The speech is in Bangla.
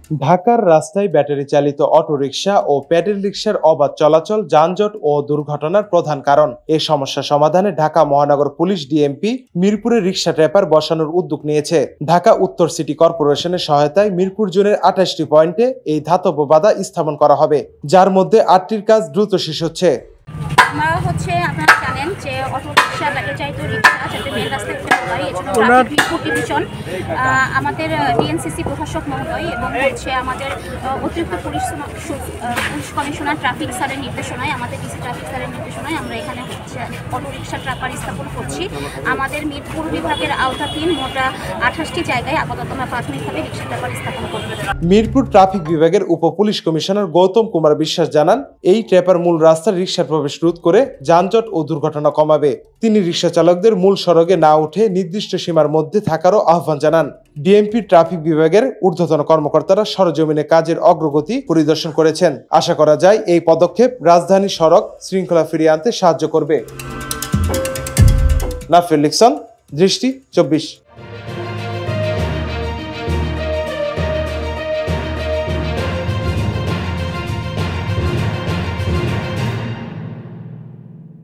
ঢাকার রাস্তায় ব্যাটারি চালিত অটোরিকশা ও প্যাডেল রিকশার অবাধ চলাচল যানজট ও দুর্ঘটনার প্রধান কারণ। এ সমস্যা সমাধানে ঢাকা মহানগর পুলিশ ডিএমপি মিরপুরে রিকশা ট্র্যাপার বসানোর উদ্যোগ নিয়েছে। ঢাকা উত্তর সিটি কর্পোরেশনের সহায়তায় মিরপুর জোনের 28টি পয়েন্টে এই ধাতব বাধা স্থাপন করা হবে, যার মধ্যে 8টির কাজ দ্রুত শেষ হচ্ছে। আমরা আপনারা জানেন যে অটো রিক্সা ব্যাটারি চালিত রিক্সা যাতে মেন রাস্তায় চলতে পারে, এজন্য মিরপুর ডিভিশন আমাদের ডিএনসিসি প্রশাসক মহোদয় এবং আমাদের অতিরিক্ত পুলিশ কমিশনার ট্রাফিক স্যারের নির্দেশনায়, আমাদের ডিসি ট্রাফিক স্যারের নির্দেশনায় আমরা এখানে অটো রিক্সা ট্রাপার স্থাপন করছি। আমাদের মিরপুর বিভাগের আওতাধীন মোট 28টি জায়গায় আপাতত আমরা প্রাথমিকভাবে রিক্সা ট্রাপার স্থাপন করব। মিরপুর ট্রাফিক বিভাগের উপ পুলিশ কমিশনার গৌতম কুমার বিশ্বাস জানান, এই ট্র্যাপার মূল রাস্তার রিকশার প্রবেশ রোধ করে যানজট ও দুর্ঘটনা কমাবে। তিনি রিকশা চালকদের মূল সড়কে না উঠে নির্দিষ্ট সীমার মধ্যে থাকারও আহ্বান জানান। ডিএমপি ট্রাফিক বিভাগের ঊর্ধ্বতন কর্মকর্তারা সরজমিনে কাজের অগ্রগতি পরিদর্শন করেছেন। আশা করা যায় এই পদক্ষেপ রাজধানী সড়ক শৃঙ্খলা ফিরিয়ে আনতে সাহায্য করবে। নাফিল লিকসন, দৃষ্টি 24।